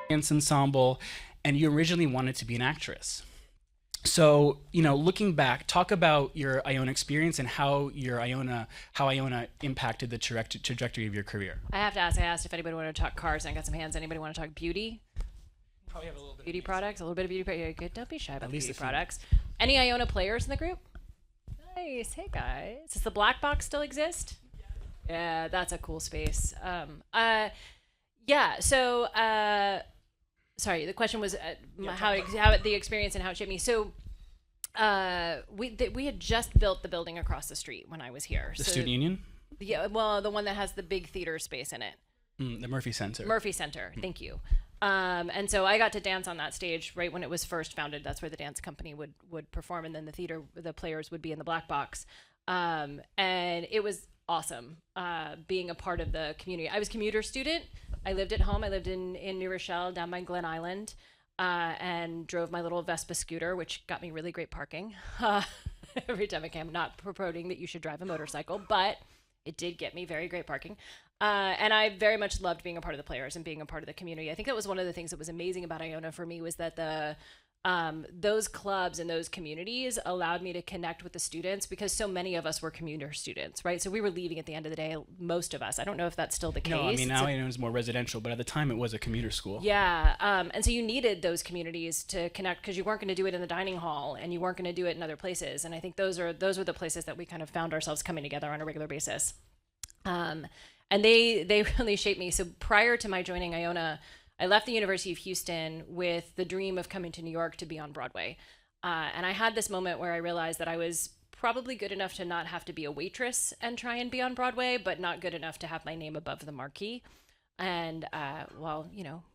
dance ensemble, and you originally wanted to be an actress. So, looking back, talk about your Iona experience and how Iona impacted the trajectory of your career. I have to ask. I asked if anybody wanted to talk cars, and I got some hands. Anybody want to talk beauty? Probably have a little bit of Beauty music. products? A little bit of beauty products. Don't be shy about At the least beauty a few. products. Any Iona players in the group? Nice. Hey guys. Does the black box still exist? Yeah, that's a cool space. Yeah. So, sorry. The question was how the experience and how it shaped me. So, we had just built the building across the street when I was here. The So student union, yeah, well, the one that has the big theater space in it. the Murphy Center. Murphy Center. Thank you. And so I got to dance on that stage right when it was first founded. That's where the dance company would perform, and then the players would be in the black box. And it was awesome being a part of the community. I was a commuter student. I lived at home. I lived in New Rochelle down by Glen Island, and drove my little Vespa scooter, which got me really great parking every time I came. Not purporting that you should drive a motorcycle, but it did get me very great parking. And I very much loved being a part of the players and being a part of the community. I think that was one of the things that was amazing about Iona for me was that those clubs and those communities allowed me to connect with the students because so many of us were commuter students, right? So we were leaving at the end of the day, most of us. I don't know if that's still the case. No, I mean now I know it's more residential, but at the time it was a commuter school. Yeah, and so you needed those communities to connect because you weren't going to do it in the dining hall and you weren't going to do it in other places. And I think those were the places that we kind of found ourselves coming together on a regular basis. And they really shaped me. So prior to my joining Iona, I left the University of Houston with the dream of coming to New York to be on Broadway. And I had this moment where I realized that I was probably good enough to not have to be a waitress and try and be on Broadway, but not good enough to have my name above the marquee. And well,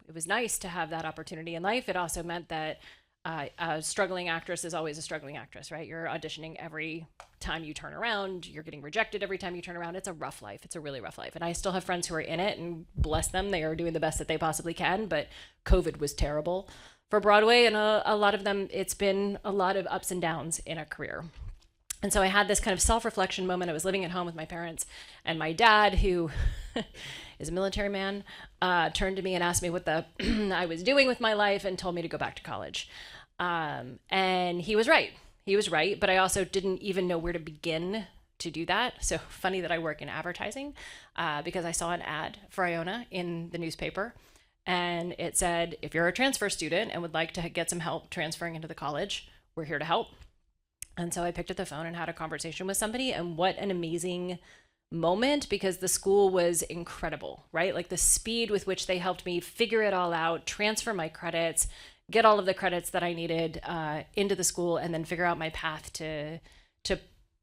it was nice to have that opportunity in life. It also meant that a struggling actress is always a struggling actress, right? You're auditioning every time you turn around. You're getting rejected every time you turn around. It's a rough life. It's a really rough life. And I still have friends who are in it, and bless them, they are doing the best that they possibly can. But COVID was terrible for Broadway, and a lot of them, it's been a lot of ups and downs in a career. And so I had this kind of self-reflection moment. I was living at home with my parents, and my dad, who is a military man, turned to me and asked me what I was doing with my life and told me to go back to college. And he was right. He was right, but I also didn't even know where to begin to do that. So funny that I work in advertising because I saw an ad for Iona in the newspaper, and it said, if you're a transfer student and would like to get some help transferring into the college, we're here to help. And so I picked up the phone and had a conversation with somebody, and what an amazing moment, because the school was incredible, right? Like the speed with which they helped me figure it all out, transfer my credits, get all of the credits that I needed into the school, and then figure out my path to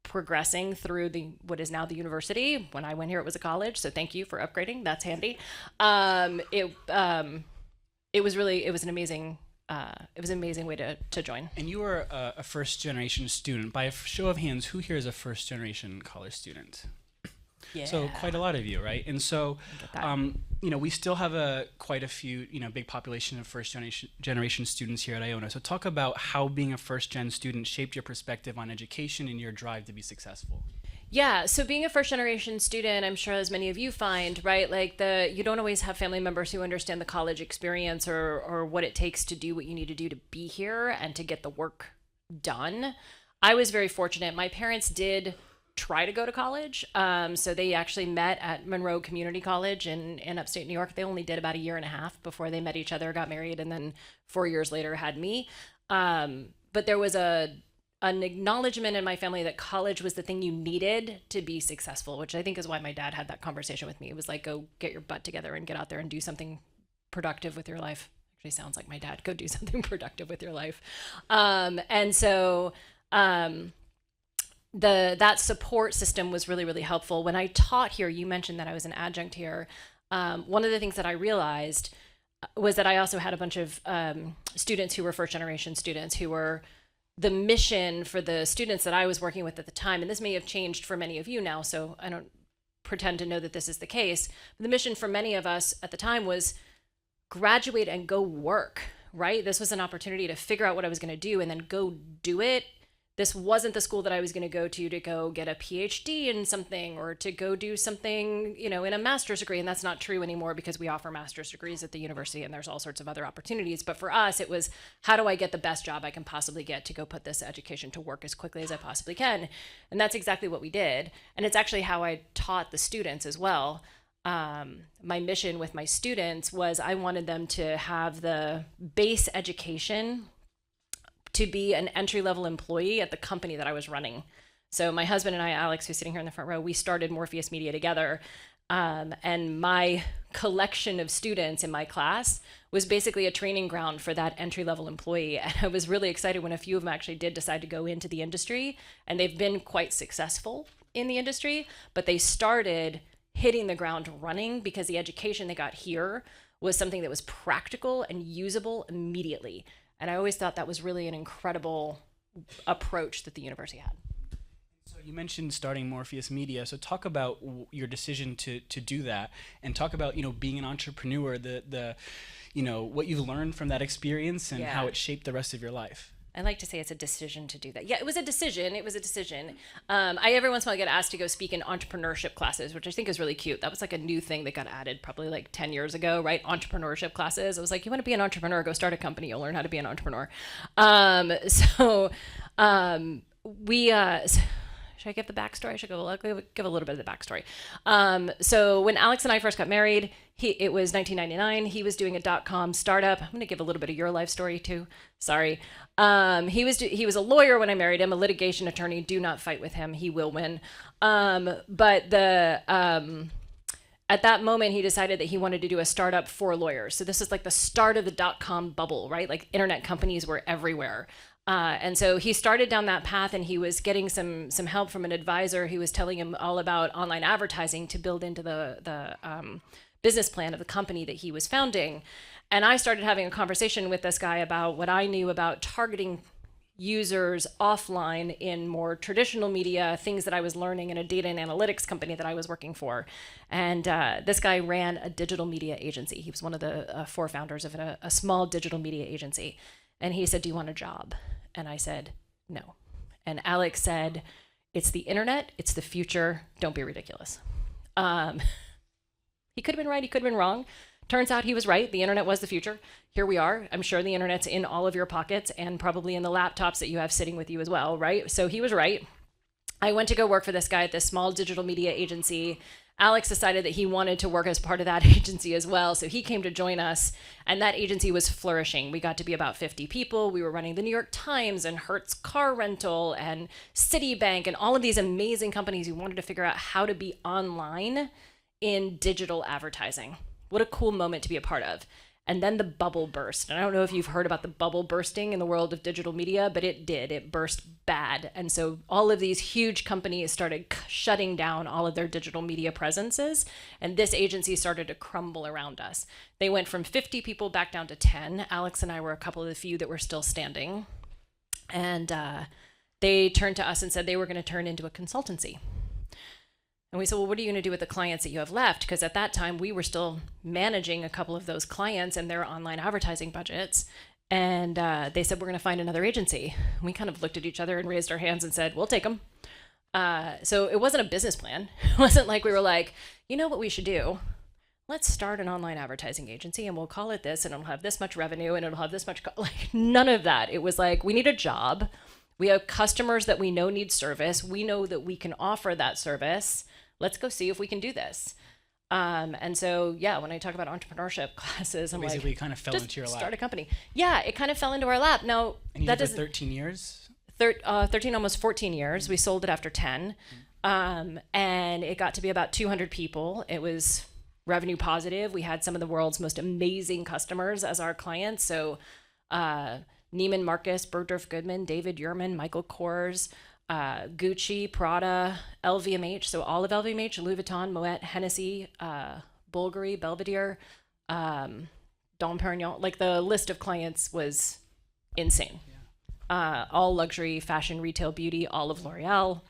progressing through what is now the university. When I went here, it was a college, so thank you for upgrading. That's handy. It was an amazing way to join. And you were a first generation student. By a show of hands, who here is a first generation college student? Yeah. So quite a lot of you, right? And so, we still have quite a few, big population of first generation students here at Iona. So talk about how being a first gen student shaped your perspective on education and your drive to be successful. Yeah, so being a first generation student, I'm sure as many of you find, right, like you don't always have family members who understand the college experience or what it takes to do what you need to do to be here and to get the work done. I was very fortunate. My parents did try to go to college. So they actually met at Monroe Community College in upstate New York. They only did about a year and a half before they met each other, got married, and then 4 years later had me. But there was an acknowledgement in my family that college was the thing you needed to be successful, which I think is why my dad had that conversation with me. It was like, go get your butt together and get out there and do something productive with your life. Actually sounds like my dad. Go do something productive with your life. And so that support system was really, really helpful. When I taught here, you mentioned that I was an adjunct here. One of the things that I realized was that I also had a bunch of students who were first generation students who were the mission for the students that I was working with at the time. And this may have changed for many of you now, so I don't pretend to know that this is the case. But the mission for many of us at the time was graduate and go work, right? This was an opportunity to figure out what I was going to do and then go do it this wasn't the school that I was going to go get a PhD in something or to go do something, in a master's degree. And that's not true anymore because we offer master's degrees at the university and there's all sorts of other opportunities. But for us, it was, how do I get the best job I can possibly get to go put this education to work as quickly as I possibly can? And that's exactly what we did. And it's actually how I taught the students as well. My mission with my students was I wanted them to have the base education to be an entry-level employee at the company that I was running. So my husband and I, Alex, who's sitting here in the front row, we started Morpheus Media together. And my collection of students in my class was basically a training ground for that entry-level employee. And I was really excited when a few of them actually did decide to go into the industry, and they've been quite successful in the industry, but they started hitting the ground running because the education they got here was something that was practical and usable immediately. And I always thought that was really an incredible approach that the university had. So you mentioned starting Morpheus Media. So talk about your decision to do that, and talk about, being an entrepreneur, the what you've learned from that experience and how it shaped the rest of your life. I like to say it's a decision to do that. Yeah, it was a decision. I every once in a while get asked to go speak in entrepreneurship classes, which I think is really cute. That was like a new thing that got added probably like 10 years ago, right? Entrepreneurship classes. I was like, you want to be an entrepreneur, go start a company. You'll learn how to be an entrepreneur. Should I give the backstory? I should give a little bit of the backstory. So when Alex and I first got married, it was 1999. He was doing a .com startup. I'm going to give a little bit of your life story too. Sorry. He was a lawyer when I married him, a litigation attorney. Do not fight with him. He will win. But at that moment, he decided that he wanted to do a startup for lawyers. So this is like the start of the .com bubble, right? Like internet companies were everywhere. And so he started down that path, and he was getting some help from an advisor who was telling him all about online advertising to build into the business plan of the company that he was founding. And I started having a conversation with this guy about what I knew about targeting users offline in more traditional media, things that I was learning in a data and analytics company that I was working for. And this guy ran a digital media agency. He was one of the 4 founders of a small digital media agency. And he said, "Do you want a job?" And I said, "No." And Alex said, "It's the internet. It's the future. Don't be ridiculous." He could have been right. He could have been wrong. Turns out he was right. The internet was the future. Here we are. I'm sure the internet's in all of your pockets and probably in the laptops that you have sitting with you as well, right? So he was right. I went to go work for this guy at this small digital media agency. Alex decided that he wanted to work as part of that agency as well. So he came to join us, and that agency was flourishing. We got to be about 50 people. We were running the New York Times and Hertz Car Rental and Citibank and all of these amazing companies who wanted to figure out how to be online in digital advertising. What a cool moment to be a part of. And then the bubble burst. And I don't know if you've heard about the bubble bursting in the world of digital media, but it did. It burst bad. And so all of these huge companies started shutting down all of their digital media presences. And this agency started to crumble around us. They went from 50 people back down to 10. Alex and I were a couple of the few that were still standing. And they turned to us and said they were going to turn into a consultancy. And we said, well, what are you going to do with the clients that you have left? Because at that time, we were still managing a couple of those clients and their online advertising budgets. And they said, we're going to find another agency. And we kind of looked at each other and raised our hands and said, we'll take them. So it wasn't a business plan. It wasn't like we were like, you know what we should do? Let's start an online advertising agency and we'll call it this and it'll have this much revenue and it'll have this much, like none of that. It was like, we need a job. We have customers that we know need service. We know that we can offer that service. Let's go see if we can do this. And so, yeah, when I talk about entrepreneurship classes, I'm basically like, kind of fell into your lap. Start a company. Yeah, it kind of fell into our lap. Now, and you that did for 13 years? 13, almost 14 years. We sold it after 10. And it got to be about 200 people. It was revenue positive. We had some of the world's most amazing customers as our clients. So Neiman Marcus, Bergdorf Goodman, David Yurman, Michael Kors, Gucci, Prada, LVMH, so all of LVMH, Louis Vuitton, Moet, Hennessy, Bulgari, Belvedere, Dom Perignon, like the list of clients was insane. Yeah. All luxury, fashion, retail, beauty, all of L'Oreal,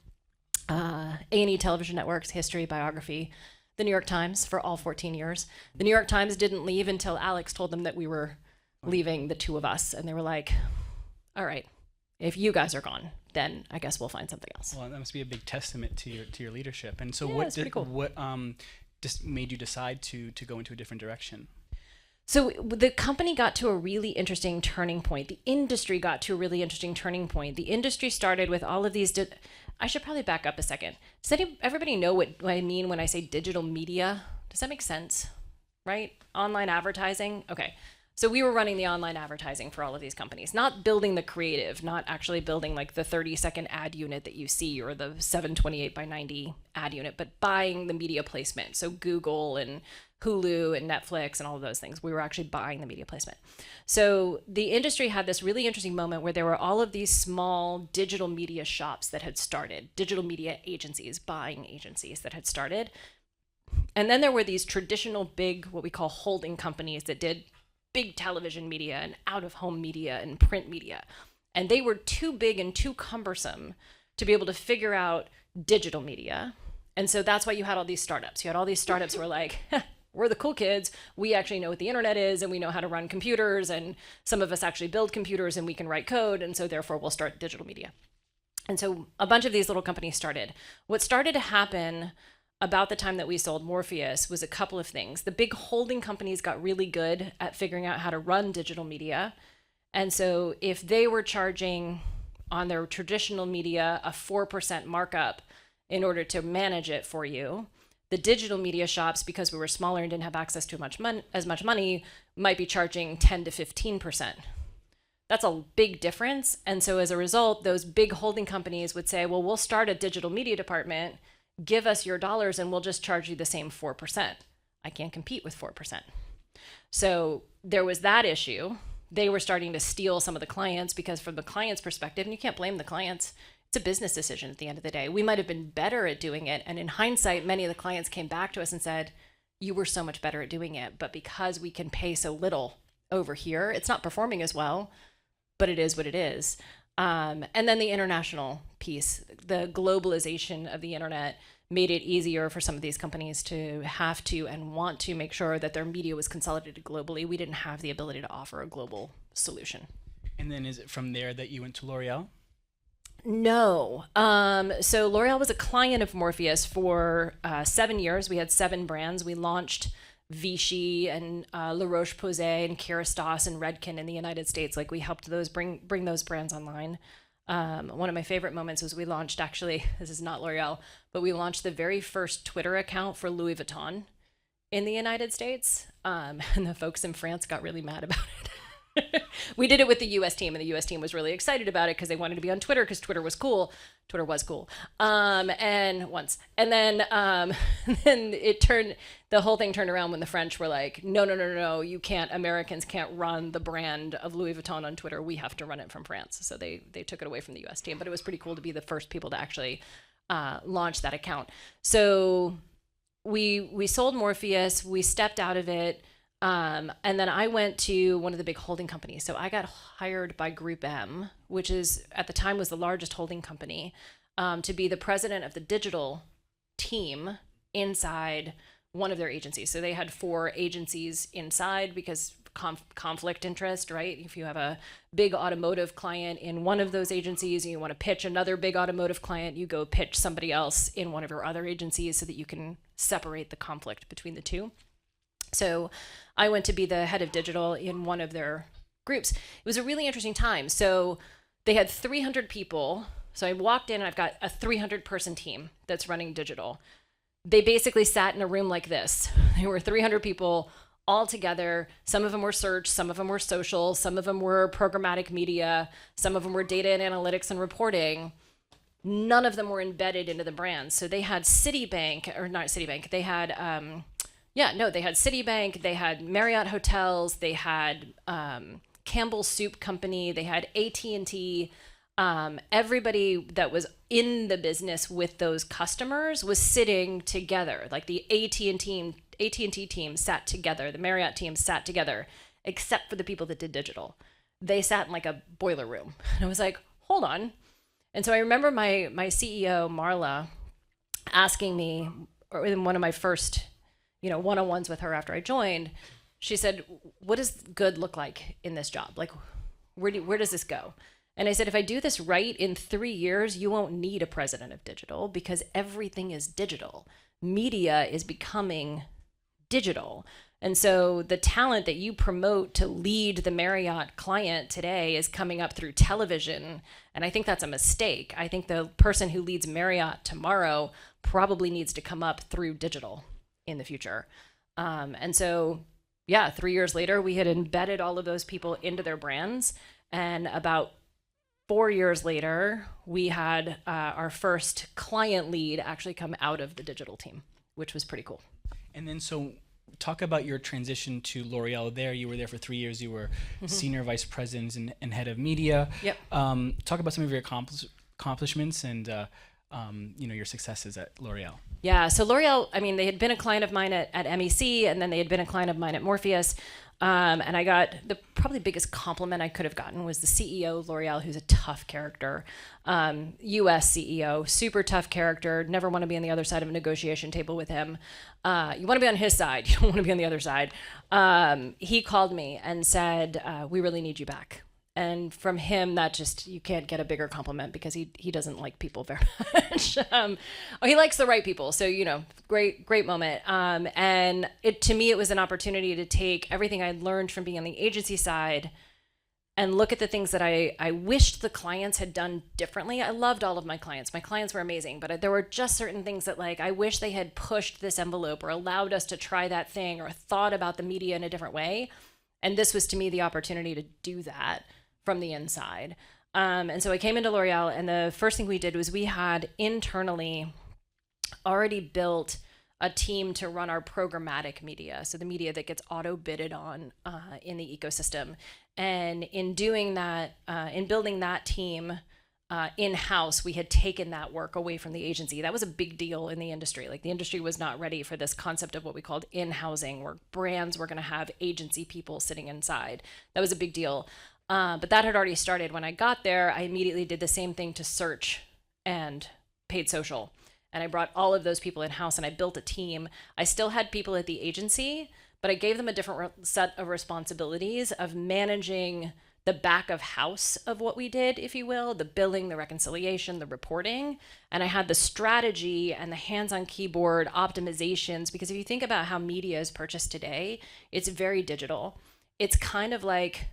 A&E television networks, history, biography, the New York Times for all 14 years. The New York Times didn't leave until Alex told them that we were leaving, the two of us, and they were like, all right, If you guys are gone, then I guess we'll find something else. Well, that must be a big testament to your leadership. And so Yeah, it's pretty cool. what just made you decide to go into a different direction? So the company got to a really interesting turning point. The industry got to a really interesting turning point. The industry started with all of these. I should probably back up a second. Does everybody know what I mean when I say digital media? Does that make sense? Right? Online advertising? Okay. So we were running the online advertising for all of these companies, not building the creative, not actually building like the 30-second ad unit that you see or the 728 by 90 ad unit, but buying the media placement. So Google and Hulu and Netflix and all of those things. We were actually buying the media placement. So the industry had this really interesting moment where there were all of these small digital media shops that had started, digital media agencies, buying agencies that had started. And then there were these traditional big, what we call holding companies that did big television media and out-of-home media and print media. And they were too big and too cumbersome to be able to figure out digital media. And so that's why you had all these startups. You had all these startups who were like, we're the cool kids. We actually know what the internet is and we know how to run computers. And some of us actually build computers and we can write code. And so therefore we'll start digital media. And so a bunch of these little companies started. What started to happen about the time that we sold Morpheus was a couple of things. The big holding companies got really good at figuring out how to run digital media. And so if they were charging on their traditional media a 4% markup in order to manage it for you, the digital media shops, because we were smaller and didn't have access to as much money, might be charging 10 to 15%. That's a big difference. And so as a result, those big holding companies would say, well, we'll start a digital media department, give us your dollars and we'll just charge you the same 4%. I can't compete with 4%. So there was that issue. They were starting to steal some of the clients because from the client's perspective, and you can't blame the clients, it's a business decision at the end of the day. We might have been better at doing it. And in hindsight, many of the clients came back to us and said, you were so much better at doing it. But because we can pay so little over here, it's not performing as well, but it is what it is. And then the international piece, the globalization of the internet made it easier for some of these companies to have to and want to make sure that their media was consolidated globally. We didn't have the ability to offer a global solution. And then is it from there that you went to LOreal? No. So LOreal was a client of Morpheus for 7 years. We had 7 brands. We launched Vichy and La Roche-Posay and Kerastase and Redken in the United States. Like we helped those bring those brands online. One of my favorite moments was we launched, actually, this is not L'Oreal, but we launched the very first Twitter account for Louis Vuitton in the United States. And the folks in France got really mad about it. We did it with the US team, and the US team was really excited about it because they wanted to be on Twitter because Twitter was cool. Twitter was cool. And then the whole thing turned around when the French were like, no, you can't, Americans can't run the brand of Louis Vuitton on Twitter. We have to run it from France. So they took it away from the US team, but it was pretty cool to be the first people to actually launch that account. So we sold Morpheus, we stepped out of it. And then I went to one of the big holding companies. So I got hired by Group M, which is at the time was the largest holding company, to be the president of the digital team inside one of their agencies. So they had 4 agencies inside because conflict interest, right? If you have a big automotive client in one of those agencies and you want to pitch another big automotive client, you go pitch somebody else in one of your other agencies so that you can separate the conflict between the two. So I went to be the head of digital in one of their groups. It was a really interesting time. So they had 300 people. So I walked in and I've got a 300 person team that's running digital. They basically sat in a room like this. There were 300 people all together. Some of them were search, some of them were social, some of them were programmatic media, some of them were data and analytics and reporting. None of them were embedded into the brand. So they had Citibank, or not Citibank, they had they had Citibank, they had Marriott Hotels, they had Campbell Soup Company, they had AT&T. Everybody that was in the business with those customers was sitting together. Like the AT&T team sat together, the Marriott team sat together, except for the people that did digital. They sat in like a boiler room. And I was like, hold on. And so I remember my CEO, Marla, asking me, or in one of my first one-on-ones with her after I joined, she said, what does good look like in this job? Like, where does this go? And I said, if I do this right, in 3 years, you won't need a president of digital because everything is digital. Media is becoming digital. And so the talent that you promote to lead the Marriott client today is coming up through television. And I think that's a mistake. I think the person who leads Marriott tomorrow probably needs to come up through digital in the future. And so, yeah, 3 years later, we had embedded all of those people into their brands. And about 4 years later, we had our first client lead actually come out of the digital team, which was pretty cool. And then so talk about your transition to L'Oreal there. You were there for 3 years. You were senior vice president and head of media. Yep. Talk about some of your accomplishments and your successes at L'Oreal. Yeah, so L'Oreal, I mean, they had been a client of mine at MEC, and then they had been a client of mine at Morpheus. And I got the probably biggest compliment I could have gotten was the CEO of L'Oreal, who's a tough character, US CEO, super tough character, never want to be on the other side of a negotiation table with him. You want to be on his side, you don't want to be on the other side. He called me and said, we really need you back. And from him, that just, you can't get a bigger compliment because he doesn't like people very much. He likes the right people. So, great moment. And to me, it was an opportunity to take everything I learned from being on the agency side and look at the things that I wished the clients had done differently. I loved all of my clients. My clients were amazing, but there were just certain things that I wish they had pushed this envelope or allowed us to try that thing or thought about the media in a different way. And this was, to me, the opportunity to do that from the inside. And so I came into L'Oreal, and the first thing we did was we had internally already built a team to run our programmatic media, so the media that gets auto-bidded on in the ecosystem. And in doing that, in building that team in-house, we had taken that work away from the agency. That was a big deal in the industry. The industry was not ready for this concept of what we called in-housing, where brands were going to have agency people sitting inside. That was a big deal. But that had already started. When I got there, I immediately did the same thing to search and paid social. And I brought all of those people in-house, and I built a team. I still had people at the agency, but I gave them a different set of responsibilities of managing the back of house of what we did, if you will, the billing, the reconciliation, the reporting. And I had the strategy and the hands-on keyboard optimizations, because if you think about how media is purchased today, it's very digital. It's kind of like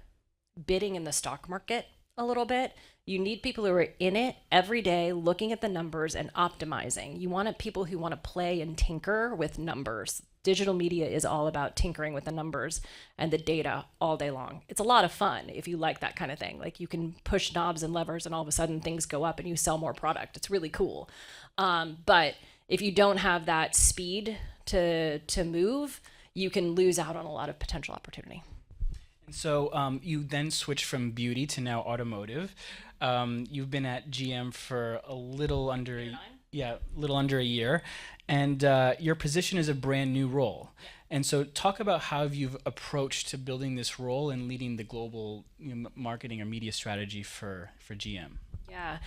bidding in the stock market a little bit. You need people who are in it every day, looking at the numbers and optimizing. You want people who want to play and tinker with numbers. Digital media is all about tinkering with the numbers and the data all day long. It's a lot of fun if you like that kind of thing. You can push knobs and levers and all of a sudden things go up and you sell more product. It's really cool. But if you don't have that speed to move, you can lose out on a lot of potential opportunity. So you then switched from beauty to now automotive. You've been at GM for a little under a year, and your position is a brand new role. And so talk about how you've approached to building this role and leading the global marketing or media strategy for GM. Yeah.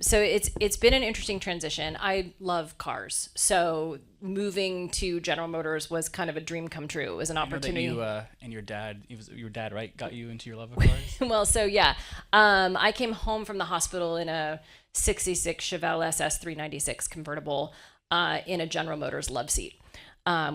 So it's been an interesting transition. I love cars. So moving to General Motors was kind of a dream come true. It was an opportunity. I know that you and your dad, right, got you into your love of cars? Well, so yeah. I came home from the hospital in a 66 Chevelle SS 396 convertible in a General Motors love seat.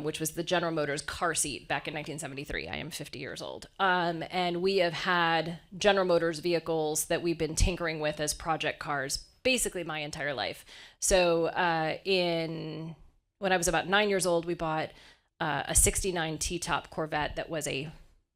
Which was the General Motors car seat back in 1973. I am 50 years old. And we have had General Motors vehicles that we've been tinkering with as project cars basically my entire life. So when I was about 9 years old, we bought a 69 T-top Corvette that was a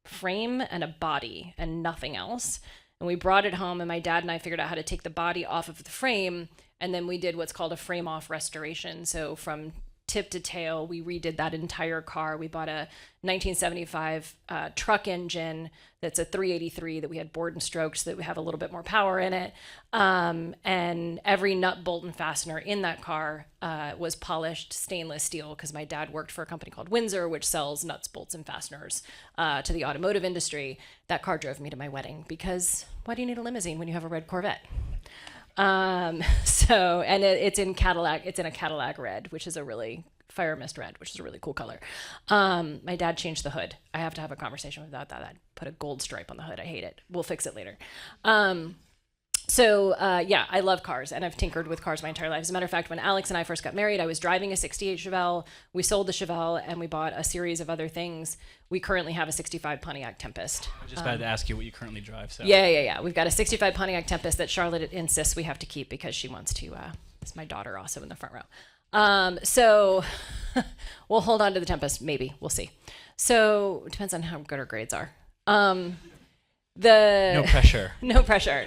frame and a body and nothing else. And we brought it home, and my dad and I figured out how to take the body off of the frame, and then we did what's called a frame-off restoration. So from tip to tail, we redid that entire car. We bought a 1975 truck engine that's a 383 that we had bored and stroked so that we have a little bit more power in it. And every nut, bolt, and fastener in that car was polished stainless steel, because my dad worked for a company called Windsor, which sells nuts, bolts, and fasteners to the automotive industry. That car drove me to my wedding, because why do you need a limousine when you have a red Corvette? And it's in Cadillac. It's in a Cadillac red, which is a really fire mist red, which is a really cool color. My dad changed the hood. I have to have a conversation about that. I put a gold stripe on the hood. I hate it. We'll fix it later. So yeah, I love cars, and I've tinkered with cars my entire life. As a matter of fact, when Alex and I first got married, I was driving a 68 Chevelle. We sold the Chevelle, and we bought a series of other things. We currently have a 65 Pontiac Tempest. I was just about to ask you what you currently drive. So Yeah. We've got a 65 Pontiac Tempest that Charlotte insists we have to keep because she wants to. It's my daughter also in the front row. So we'll hold on to the Tempest, maybe. We'll see. So it depends on how good her grades are. No pressure. No pressure.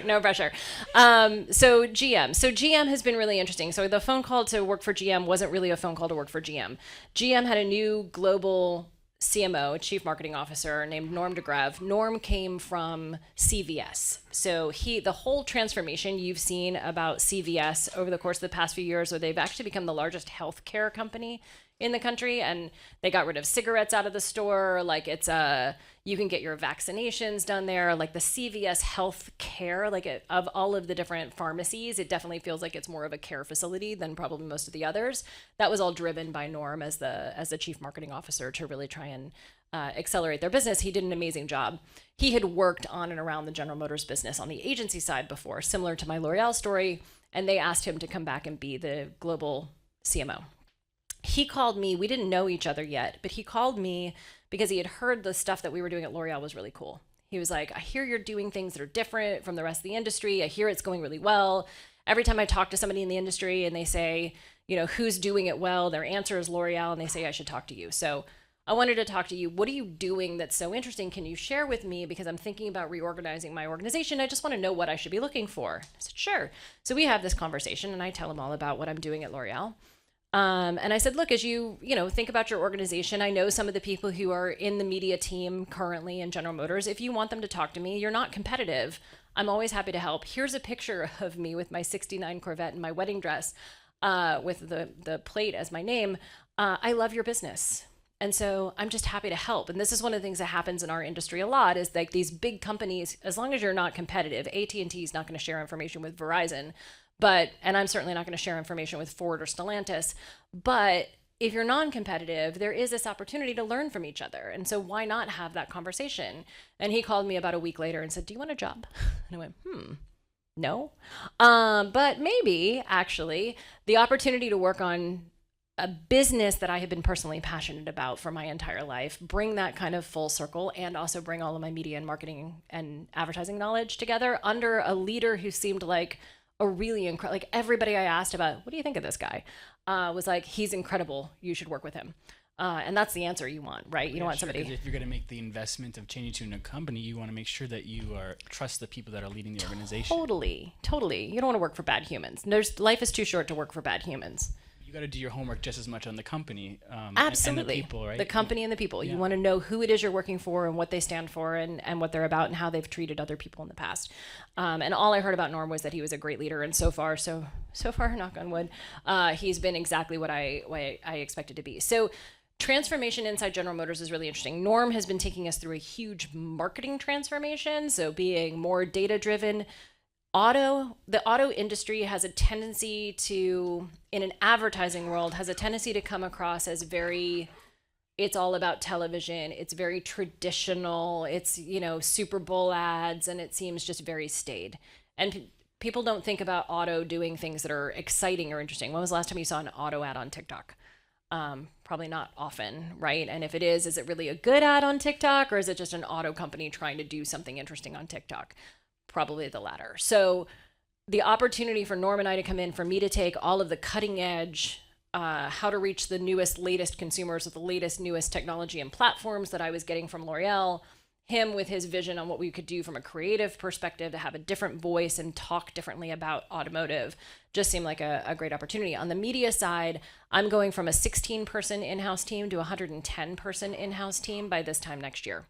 So GM has been really interesting. So the phone call to work for GM wasn't really a phone call to work for GM. GM had a new global CMO, Chief Marketing Officer, named Norm DeGreve. Norm came from CVS. So the whole transformation you've seen about CVS over the course of the past few years, where they've actually become the largest healthcare company in the country, and they got rid of cigarettes out of the store. Like you can get your vaccinations done there. Like the CVS health care, of all of the different pharmacies, it definitely feels like it's more of a care facility than probably most of the others. That was all driven by Norm as the chief marketing officer to really try and accelerate their business. He did an amazing job. He had worked on and around the General Motors business on the agency side before, similar to my L'Oreal story, and they asked him to come back and be the global CMO. He called me. We didn't know each other yet, but he called me because he had heard the stuff that we were doing at L'Oreal was really cool. He was like, I hear you're doing things that are different from the rest of the industry. I hear it's going really well. Every time I talk to somebody in the industry and they say, who's doing it well, their answer is L'Oreal, and they say I should talk to you. So I wanted to talk to you. What are you doing that's so interesting? Can you share with me? Because I'm thinking about reorganizing my organization. I just want to know what I should be looking for. I said, sure. So we have this conversation, and I tell him all about what I'm doing at L'Oreal. And I said, look, as you think about your organization, I know some of the people who are in the media team currently in General Motors. If you want them to talk to me, you're not competitive. I'm always happy to help. Here's a picture of me with my 69 Corvette and my wedding dress with the plate as my name. I love your business. And so I'm just happy to help. And this is one of the things that happens in our industry a lot is like these big companies, as long as you're not competitive, AT&T is not going to share information with Verizon. And I'm certainly not going to share information with Ford or Stellantis, but if you're non-competitive, there is this opportunity to learn from each other. And so why not have that conversation? And he called me about a week later and said, do you want a job? And I went, no. But maybe actually the opportunity to work on a business that I have been personally passionate about for my entire life, bring that kind of full circle, and also bring all of my media and marketing and advertising knowledge together under a leader who seemed like a really incredible, like everybody I asked about, what do you think of this guy? Was like, he's incredible. You should work with him. And that's the answer you want, right? You don't want somebody. If you're going to make the investment of changing to a new company, you want to make sure that you trust the people that are leading the organization. Totally. You don't want to work for bad humans. Life is too short to work for bad humans. You got to do your homework just as much on the company. Absolutely. And the people, right? The company and the people. Yeah. You want to know who it is you're working for and what they stand for and what they're about and how they've treated other people in the past. And all I heard about Norm was that he was a great leader. And so far, knock on wood, he's been exactly what I expected to be. So transformation inside General Motors is really interesting. Norm has been taking us through a huge marketing transformation. So being more data-driven. The auto industry has a tendency to, in an advertising world, has a tendency to come across as it's all about television. It's very traditional. It's, Super Bowl ads, and it seems just very staid. And people don't think about auto doing things that are exciting or interesting. When was the last time you saw an auto ad on TikTok? Probably not often, right? And if it is it really a good ad on TikTok, or is it just an auto company trying to do something interesting on TikTok? Probably the latter. So the opportunity for Norm and I to come in, for me to take all of the cutting edge, how to reach the newest, latest consumers with the latest, newest technology and platforms that I was getting from L'Oreal, him with his vision on what we could do from a creative perspective to have a different voice and talk differently about automotive, just seemed like a great opportunity. On the media side, I'm going from a 16-person in-house team to a 110-person in-house team by this time next year.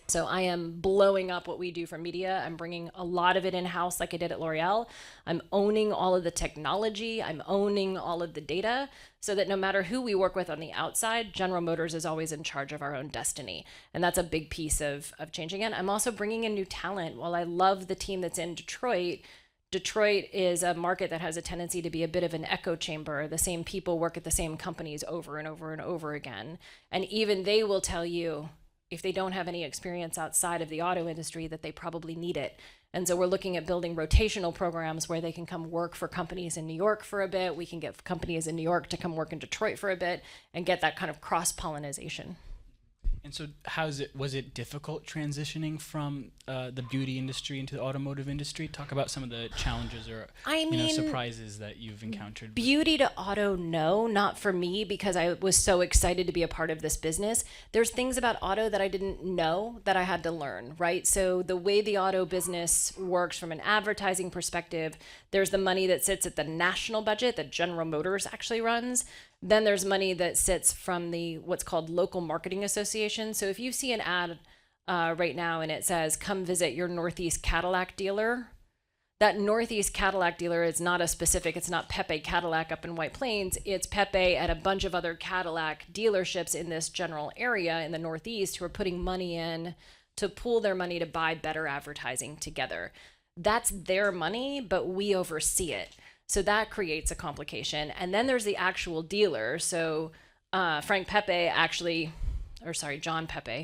So I am blowing up what we do for media. I'm bringing a lot of it in-house like I did at L'Oreal. I'm owning all of the technology. I'm owning all of the data so that no matter who we work with on the outside, General Motors is always in charge of our own destiny. And that's a big piece of changing it. I'm also bringing in new talent. While I love the team that's in Detroit, Detroit is a market that has a tendency to be a bit of an echo chamber. The same people work at the same companies over and over and over again. And even they will tell you, if they don't have any experience outside of the auto industry, that they probably need it. And so we're looking at building rotational programs where they can come work for companies in New York for a bit. We can get companies in New York to come work in Detroit for a bit and get that kind of cross-pollination. And so was it difficult transitioning from the beauty industry into the automotive industry? Talk about some of the challenges or surprises that you've encountered. Beauty to auto, no, not for me, because I was so excited to be a part of this business. There's things about auto that I didn't know that I had to learn, right? So the way the auto business works from an advertising perspective, there's the money that sits at the national budget that General Motors actually runs. Then there's money that sits from the what's called local marketing association. So if you see an ad right now and it says, come visit your Northeast Cadillac dealer, that Northeast Cadillac dealer is not it's not Pepe Cadillac up in White Plains. It's Pepe at a bunch of other Cadillac dealerships in this general area in the Northeast who are putting money in to pool their money to buy better advertising together. That's their money, but we oversee it. So that creates a complication. And then there's the actual dealer. So John Pepe,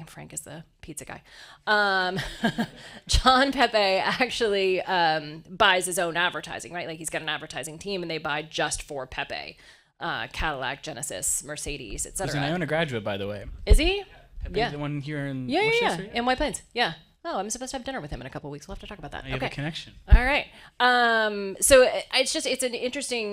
Frank is the pizza guy. John Pepe actually buys his own advertising, right? Like he's got an advertising team and they buy just for Pepe, Cadillac, Genesis, Mercedes, etc. He's an Iona graduate, by the way. Is he? Pepe's the one here in Worcester, in White Plains. Yeah. Oh, I'm supposed to have dinner with him in a couple of weeks. We'll have to talk about that. You have a connection. All right. So it's an interesting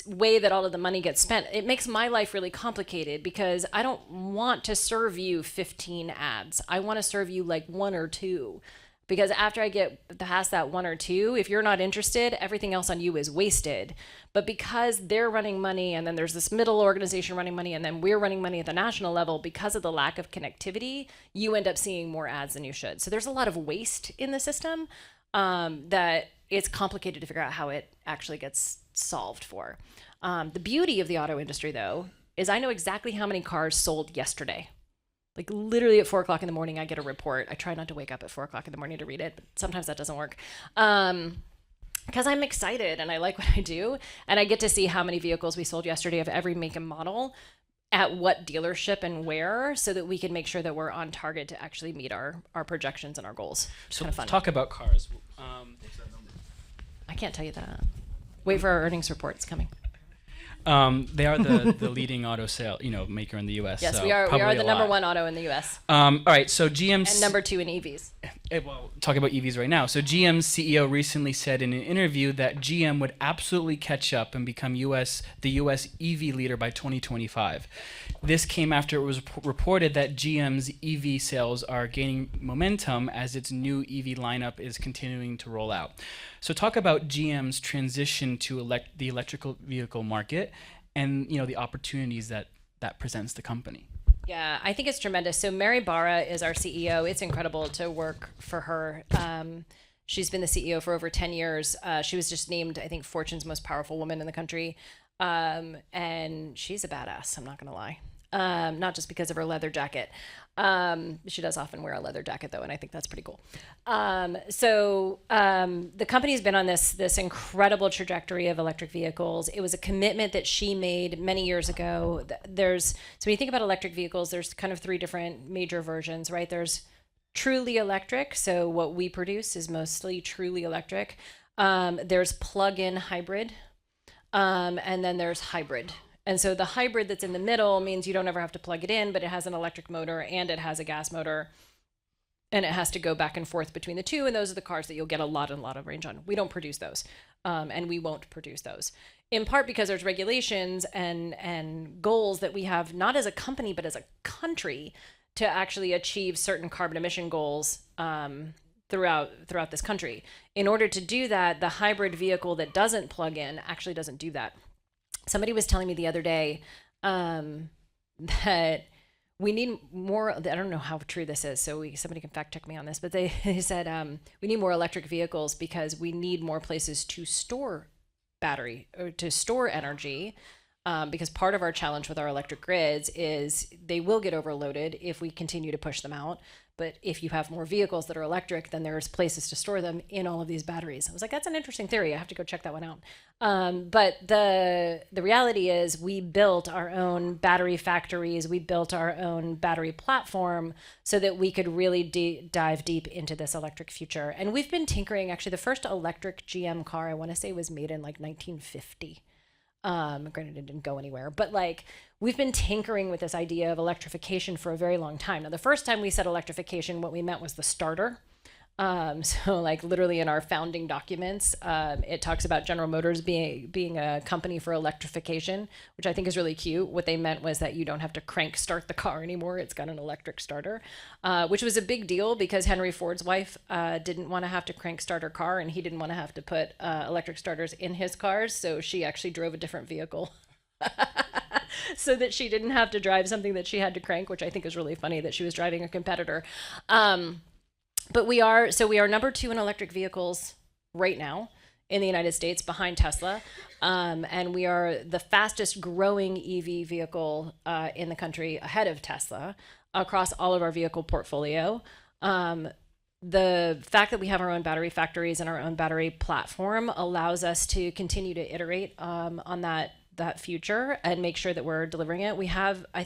way that all of the money gets spent. It makes my life really complicated because I don't want to serve you 15 ads. I want to serve you like one or two. Because after I get past that one or two, if you're not interested, everything else on you is wasted. But because they're running money and then there's this middle organization running money and then we're running money at the national level, because of the lack of connectivity, you end up seeing more ads than you should. So there's a lot of waste in the system that it's complicated to figure out how it actually gets solved for. The beauty of the auto industry, though, is I know exactly how many cars sold yesterday. Like literally at 4 o'clock in the morning, I get a report. I try not to wake up at 4 o'clock in the morning to read it, but sometimes that doesn't work. Because I'm excited and I like what I do. And I get to see how many vehicles we sold yesterday of every make and model at what dealership and where, so that we can make sure that we're on target to actually meet our projections and our goals. So kind of fun. Talk about cars. I can't tell you that. Wait for our earnings report. It's coming. They are the leading auto maker in the U.S. Yes, so we are the number one auto in the U.S. All right, so GM's... And number 2 in EVs. Well, talking about EVs right now. So GM's CEO recently said in an interview that GM would absolutely catch up and become the U.S. EV leader by 2025. This came after it was reported that GM's EV sales are gaining momentum as its new EV lineup is continuing to roll out. So talk about GM's transition to the electrical vehicle market and the opportunities that presents the company. Yeah, I think it's tremendous. So Mary Barra is our CEO. It's incredible to work for her. She's been the CEO for over 10 years. She was just named, I think, Fortune's most powerful woman in the country. And she's a badass, I'm not going to lie. Not just because of her leather jacket. She does often wear a leather jacket, though, and I think that's pretty cool. So the company's been on this incredible trajectory of electric vehicles. It was a commitment that she made many years ago. So when you think about electric vehicles, there's kind of 3 different major versions, right? There's truly electric. So what we produce is mostly truly electric. There's plug-in hybrid, and then there's hybrid. And so the hybrid that's in the middle means you don't ever have to plug it in, but it has an electric motor and it has a gas motor, and it has to go back and forth between the two. And those are the cars that you'll get a lot of range on. We don't produce those, and we won't produce those, in part because there's regulations and goals that we have, not as a company, but as a country, to actually achieve certain carbon emission goals throughout this country. In order to do that, the hybrid vehicle that doesn't plug in actually doesn't do that. Somebody was telling me the other day that we need more. I don't know how true this is, so somebody can fact check me on this. But they said we need more electric vehicles because we need more places to store battery or to store energy. Because part of our challenge with our electric grids is they will get overloaded if we continue to push them out. But if you have more vehicles that are electric, then there's places to store them in all of these batteries. I was like, that's an interesting theory. I have to go check that one out. But the reality is we built our own battery factories. We built our own battery platform so that we could really dive deep into this electric future. And we've been tinkering. Actually, the first electric GM car, I want to say, was made in like 1950. Granted, it didn't go anywhere, but like we've been tinkering with this idea of electrification for a very long time. Now, the first time we said electrification, what we meant was the starter. So like literally in our founding documents, it talks about General Motors being a company for electrification, which I think is really cute. What they meant was that you don't have to crank start the car anymore. It's got an electric starter, which was a big deal because Henry Ford's wife didn't want to have to crank start her car, and he didn't want to have to put electric starters in his cars. So she actually drove a different vehicle. So that she didn't have to drive something that she had to crank, which I think is really funny that she was driving a competitor. But we are number 2 in electric vehicles right now in the United States behind Tesla. And we are the fastest growing EV vehicle in the country ahead of Tesla across all of our vehicle portfolio. The fact that we have our own battery factories and our own battery platform allows us to continue to iterate on that future and make sure that we're delivering it. We have, I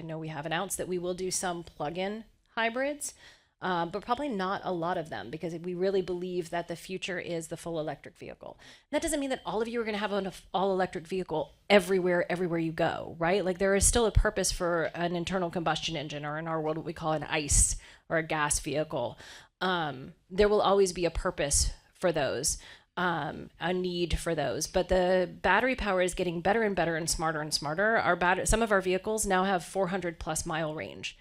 know we have announced that we will do some plug-in hybrids. But probably not a lot of them because we really believe that the future is the full electric vehicle. And that doesn't mean that all of you are going to have an all electric vehicle everywhere you go, right? Like there is still a purpose for an internal combustion engine, or in our world, what we call an ICE or a gas vehicle. There will always be a purpose for those, a need for those. But the battery power is getting better and better and smarter and smarter. Some of our vehicles now have 400 plus mile range.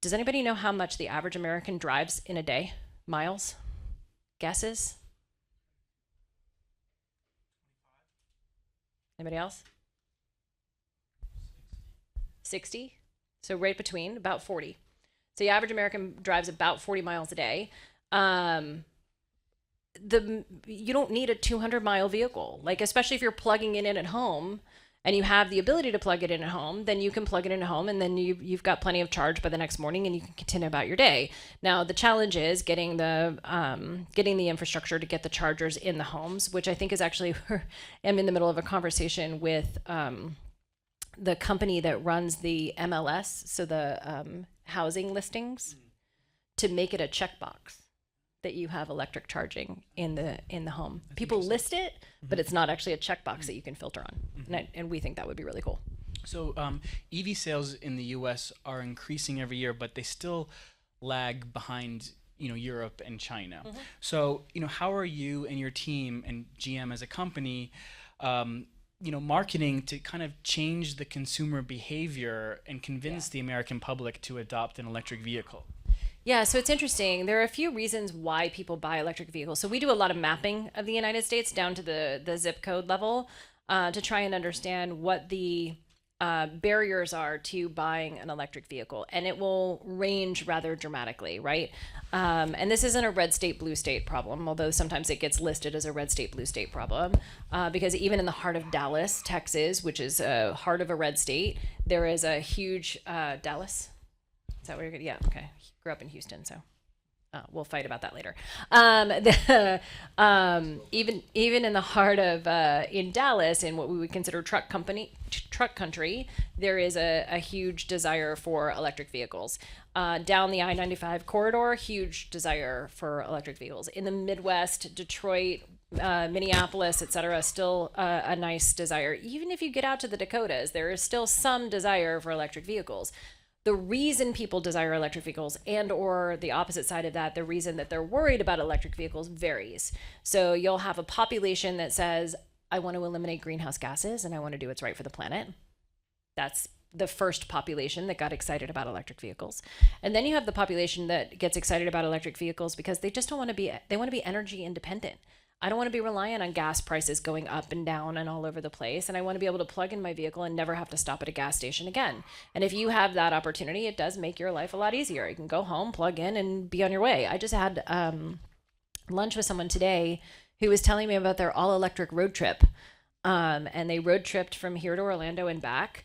Does anybody know how much the average American drives in a day? Miles? Guesses? Anybody else? 60? So right between, about 40. So the average American drives about 40 miles a day. You don't need a 200-mile vehicle, like especially if you're plugging it in at home. And you have the ability to plug it in at home, then you can plug it in at home, and then you've got plenty of charge by the next morning, and you can continue about your day. Now, the challenge is getting the infrastructure to get the chargers in the homes, which I think is actually I'm in the middle of a conversation with the company that runs the MLS, so the housing listings, to make it a checkbox that you have electric charging in the home. People list it, but it's not actually a checkbox that you can filter on. And we think that would be really cool. So EV sales in the U.S. are increasing every year, but they still lag behind Europe and China. So how are you and your team and GM as a company marketing to kind of change the consumer behavior and convince the American public to adopt an electric vehicle? Yeah, so it's interesting. There are a few reasons why people buy electric vehicles. So we do a lot of mapping of the United States down to the zip code level to try and understand what the barriers are to buying an electric vehicle. And it will range rather dramatically, right? And this isn't a red state, blue state problem, although sometimes it gets listed as a red state, blue state problem. Because even in the heart of Dallas, Texas, which is heart of a red state, there is a huge Dallas. Is that where you're going? Yeah, okay. Grew up in Houston, so we'll fight about that later. Even in the heart of in Dallas, in what we would consider truck country, there is a huge desire for electric vehicles. Down the I-95 corridor, huge desire for electric vehicles. In the Midwest, Detroit, Minneapolis, etc., still a nice desire. Even if you get out to the Dakotas, there is still some desire for electric vehicles. The reason people desire electric vehicles and or the opposite side of that, the reason that they're worried about electric vehicles varies. So you'll have a population that says, I want to eliminate greenhouse gases and I want to do what's right for the planet. That's the first population that got excited about electric vehicles. And then you have the population that gets excited about electric vehicles because they just want to be energy independent. I don't want to be reliant on gas prices going up and down and all over the place. And I want to be able to plug in my vehicle and never have to stop at a gas station again. And if you have that opportunity, it does make your life a lot easier. You can go home, plug in, and be on your way. I just had lunch with someone today who was telling me about their all-electric road trip And they road tripped from here to Orlando and back.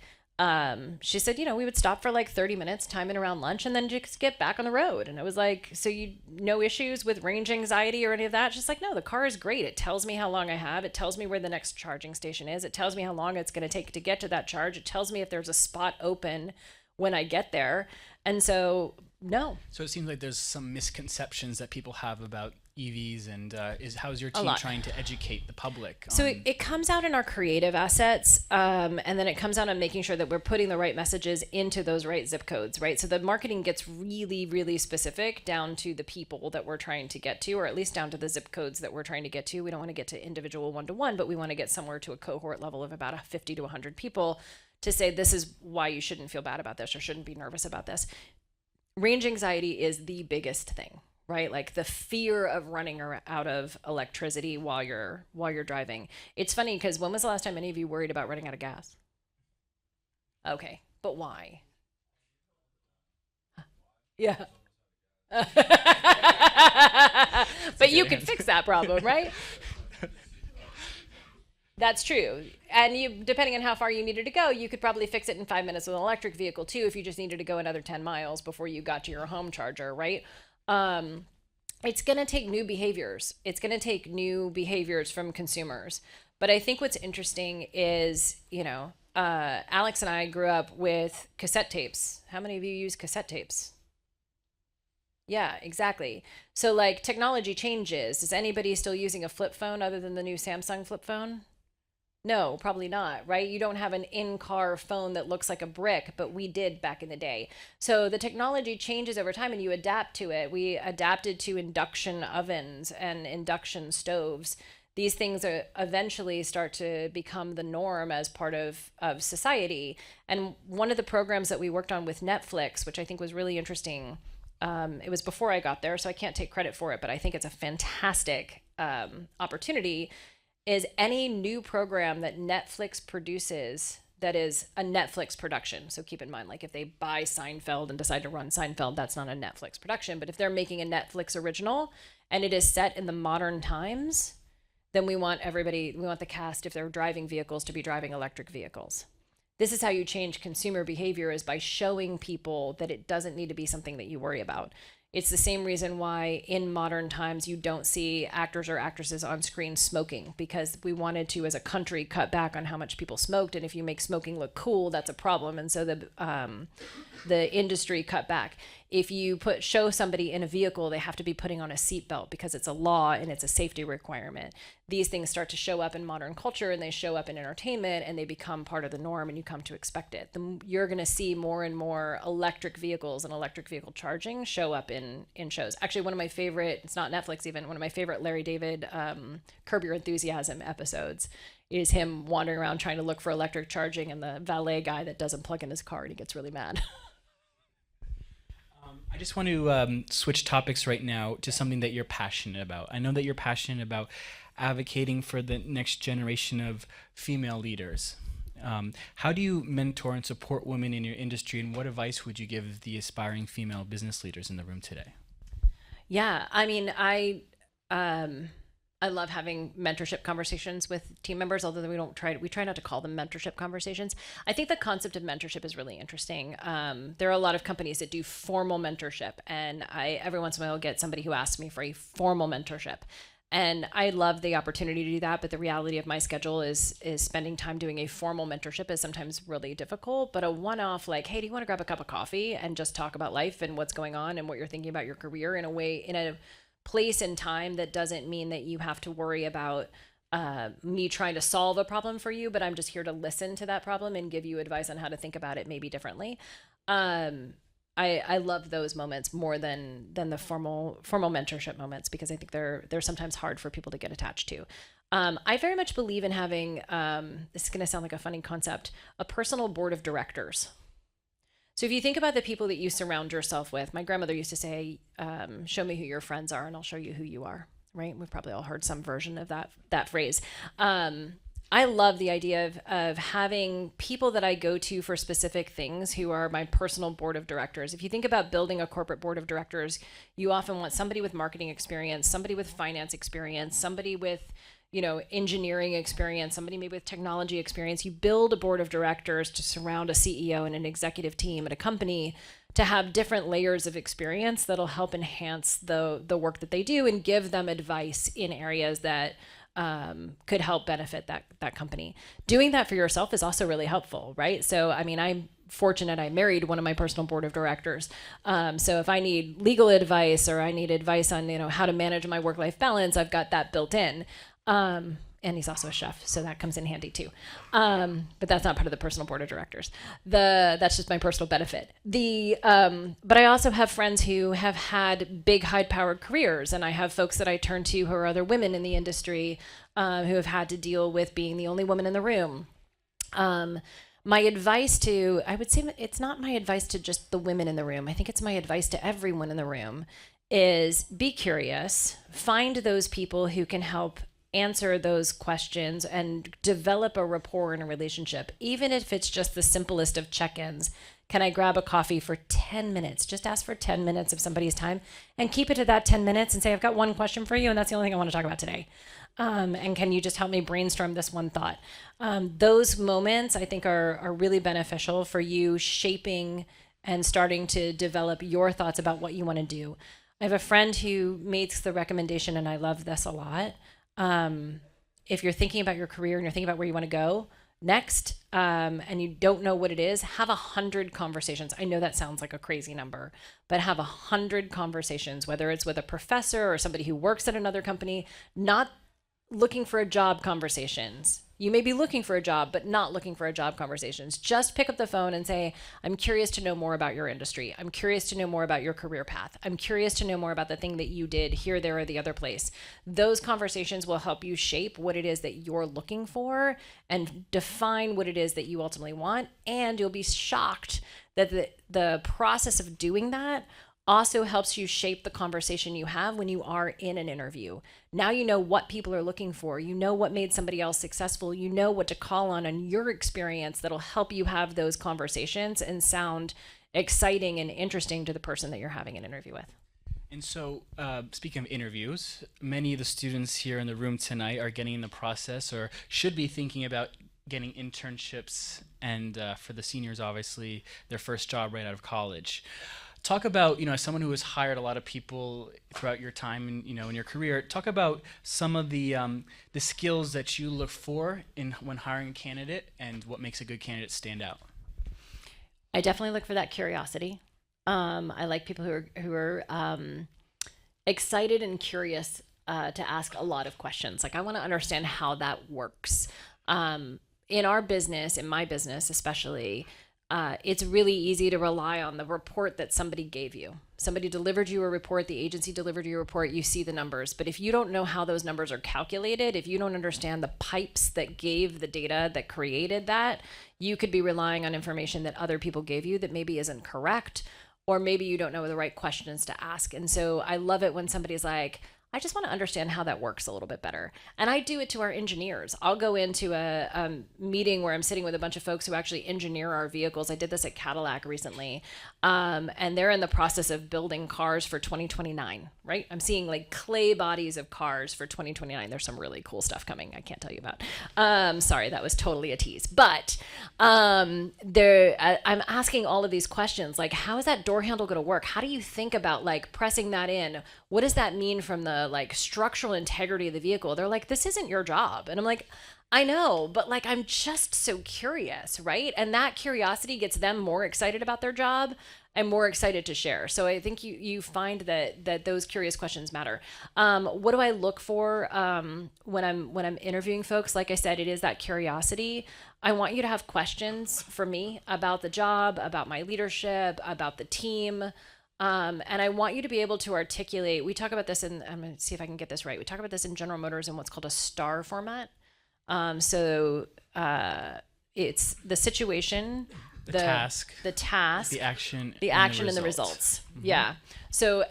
She said, we would stop for like 30 minutes, time in around lunch, and then just get back on the road. And it was like, so no issues with range anxiety or any of that? She's like, no, the car is great. It tells me how long I have. It tells me where the next charging station is. It tells me how long it's going to take to get to that charge. It tells me if there's a spot open when I get there. And so, no. So it seems like there's some misconceptions that people have about EVs, and how's your team trying to educate the public? So it comes out in our creative assets, and then it comes out on making sure that we're putting the right messages into those right zip codes, right? So the marketing gets really, really specific down to the people that we're trying to get to, or at least down to the zip codes that we're trying to get to. We don't want to get to individual one-to-one, but we want to get somewhere to a cohort level of about 50 to 100 people to say, this is why you shouldn't feel bad about this or shouldn't be nervous about this. Range anxiety is the biggest thing, right? Like the fear of running out of electricity while you're driving. It's funny because when was the last time any of you worried about running out of gas? Okay, but why? Yeah. But you can fix that problem, right? That's true. And you, depending on how far you needed to go, you could probably fix it in 5 minutes with an electric vehicle too, if you just needed to go another 10 miles before you got to your home charger, right? It's going to take new behaviors. It's going to take new behaviors from consumers. But I think what's interesting is, Alex and I grew up with cassette tapes. How many of you use cassette tapes? Yeah, exactly. So like technology changes. Is anybody still using a flip phone other than the new Samsung flip phone? No, probably not, right? You don't have an in-car phone that looks like a brick, but we did back in the day. So the technology changes over time and you adapt to it. We adapted to induction ovens and induction stoves. These things eventually start to become the norm as part of society. And one of the programs that we worked on with Netflix, which I think was really interesting, it was before I got there, so I can't take credit for it, but I think it's a fantastic opportunity, is any new program that Netflix produces that is a Netflix production. So keep in mind, like if they buy Seinfeld and decide to run Seinfeld, that's not a Netflix production. But if they're making a Netflix original and it is set in the modern times, then we want the cast, if they're driving vehicles, to be driving electric vehicles. This is how you change consumer behavior, is by showing people that it doesn't need to be something that you worry about. It's the same reason why in modern times you don't see actors or actresses on screen smoking, because we wanted to, as a country, cut back on how much people smoked. And if you make smoking look cool, that's a problem. And so the industry cut back. If you show somebody in a vehicle, they have to be putting on a seatbelt because it's a law and it's a safety requirement. These things start to show up in modern culture and they show up in entertainment and they become part of the norm and you come to expect it. You're going to see more and more electric vehicles and electric vehicle charging show up in shows. Actually, one of my favorite, it's not Netflix even, one of my favorite Larry David Curb Your Enthusiasm episodes is him wandering around trying to look for electric charging and the valet guy that doesn't plug in his car and he gets really mad. I just want to switch topics right now to something that you're passionate about. I know that you're passionate about advocating for the next generation of female leaders. How do you mentor and support women in your industry, and what advice would you give the aspiring female business leaders in the room today? Yeah, I mean, I love having mentorship conversations with team members, although we try not to call them mentorship conversations. I think the concept of mentorship is really interesting. There are a lot of companies that do formal mentorship, and I every once in a while get somebody who asks me for a formal mentorship. And I love the opportunity to do that, but the reality of my schedule is spending time doing a formal mentorship is sometimes really difficult. But a one-off, like, hey, do you want to grab a cup of coffee and just talk about life and what's going on and what you're thinking about your career in a place and time that doesn't mean that you have to worry about me trying to solve a problem for you, but I'm just here to listen to that problem and give you advice on how to think about it maybe differently. I love those moments more than the formal mentorship moments, because I think they're sometimes hard for people to get attached to. I very much believe in having, this is going to sound like a funny concept, a personal board of directors. So if you think about the people that you surround yourself with, my grandmother used to say, show me who your friends are and I'll show you who you are, right? We've probably all heard some version of that phrase. I love the idea of having people that I go to for specific things who are my personal board of directors. If you think about building a corporate board of directors, you often want somebody with marketing experience, somebody with finance experience, somebody with, engineering experience, somebody maybe with technology experience. You build a board of directors to surround a CEO and an executive team at a company to have different layers of experience that'll help enhance the work that they do and give them advice in areas that could help benefit that company. Doing that for yourself is also really helpful, right? So, I mean, I'm fortunate I married one of my personal board of directors. So if I need legal advice or I need advice on, how to manage my work-life balance, I've got that built in. And he's also a chef, so that comes in handy too. But that's not part of the personal board of directors. That's just my personal benefit. But I also have friends who have had big, high-powered careers, and I have folks that I turn to who are other women in the industry who have had to deal with being the only woman in the room. My advice I would say it's not my advice to just the women in the room. I think it's my advice to everyone in the room is be curious, find those people who can help answer those questions and develop a rapport in a relationship, even if it's just the simplest of check-ins. Can I grab a coffee for 10 minutes? Just ask for 10 minutes of somebody's time and keep it to that 10 minutes and say, I've got one question for you, and that's the only thing I want to talk about today. And can you just help me brainstorm this one thought? Those moments, I think, are really beneficial for you shaping and starting to develop your thoughts about what you want to do. I have a friend who makes the recommendation, and I love this a lot. If you're thinking about your career and you're thinking about where you want to go next, and you don't know what it is, have 100 conversations. I know that sounds like a crazy number, but have 100 conversations, whether it's with a professor or somebody who works at another company, not looking for a job conversations. You may be looking for a job, but not looking for a job conversations. Just pick up the phone and say, I'm curious to know more about your industry. I'm curious to know more about your career path. I'm curious to know more about the thing that you did here, there, or the other place. Those conversations will help you shape what it is that you're looking for and define what it is that you ultimately want. And you'll be shocked that the process of doing that also helps you shape the conversation you have when you are in an interview. Now you know what people are looking for. You know what made somebody else successful. You know what to call on your experience that'll help you have those conversations and sound exciting and interesting to the person that you're having an interview with. And so, speaking of interviews, many of the students here in the room tonight are getting in the process or should be thinking about getting internships and for the seniors, obviously, their first job right out of college. Talk about, as someone who has hired a lot of people throughout your time and, in your career, talk about some of the skills that you look for when hiring a candidate and what makes a good candidate stand out. I definitely look for that curiosity. I like people who are excited and curious to ask a lot of questions. Like, I want to understand how that works. In our business, in my business especially, it's really easy to rely on the report that somebody gave you. Somebody delivered you a report, the agency delivered you a report, you see the numbers. But if you don't know how those numbers are calculated, if you don't understand the pipes that gave the data that created that, you could be relying on information that other people gave you that maybe isn't correct, or maybe you don't know the right questions to ask. And so I love it when somebody's like, I just want to understand how that works a little bit better. And I do it to our engineers. I'll go into a meeting where I'm sitting with a bunch of folks who actually engineer our vehicles. I did this at Cadillac recently. And they're in the process of building cars for 2029, right? I'm seeing like clay bodies of cars for 2029. There's some really cool stuff coming I can't tell you about. Sorry, that was totally a tease. But I'm asking all of these questions, like, how is that door handle going to work? How do you think about like pressing that in? What does that mean from the like structural integrity of the vehicle? They're like, this isn't your job. And I'm like, I know, but like, I'm just so curious, right? And that curiosity gets them more excited about their job and more excited to share. So I think you find that those curious questions matter. What do I look for when I'm interviewing folks? Like I said, it is that curiosity. I want you to have questions for me about the job, about my leadership, about the team. And I want you to be able to articulate, we talk about this I'm going to see if I can get this right. We talk about this in General Motors in what's called a STAR format. It's the situation, the task, the action, and the results. Mm-hmm. Yeah. So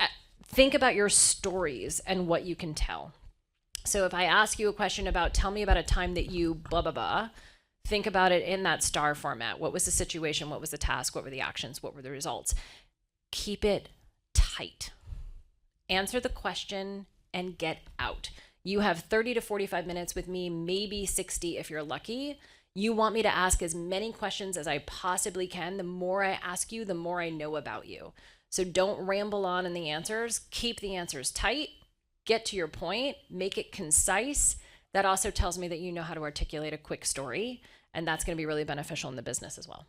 think about your stories and what you can tell. So if I ask you a question about, tell me about a time that you blah, blah, blah, think about it in that STAR format. What was the situation? What was the task? What were the actions? What were the results? Keep it tight. Answer the question and get out. You have 30 to 45 minutes with me, maybe 60 if you're lucky. You want me to ask as many questions as I possibly can. The more I ask you, the more I know about you. So don't ramble on in the answers. Keep the answers tight. Get to your point. Make it concise. That also tells me that you know how to articulate a quick story, and that's going to be really beneficial in the business as well.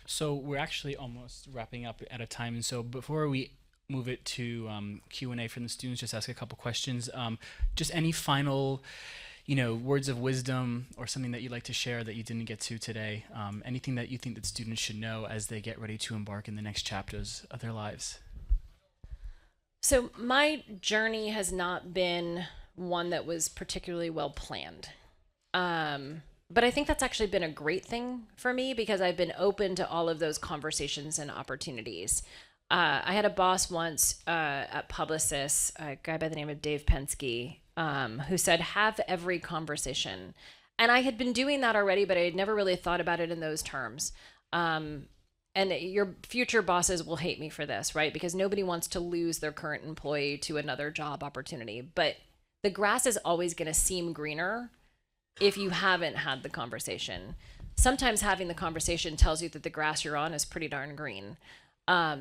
So we're actually almost wrapping up at a time, and so before we move it to Q&A from the students, just ask a couple questions. Just any final, words of wisdom or something that you'd like to share that you didn't get to today. Anything that you think that students should know as they get ready to embark in the next chapters of their lives. So my journey has not been one that was particularly well planned. But I think that's actually been a great thing for me because I've been open to all of those conversations and opportunities. I had a boss once at Publicis, a guy by the name of Dave Pensky, who said, have every conversation. And I had been doing that already, but I had never really thought about it in those terms. And your future bosses will hate me for this, right? Because nobody wants to lose their current employee to another job opportunity. But the grass is always going to seem greener if you haven't had the conversation. Sometimes having the conversation tells you that the grass you're on is pretty darn green.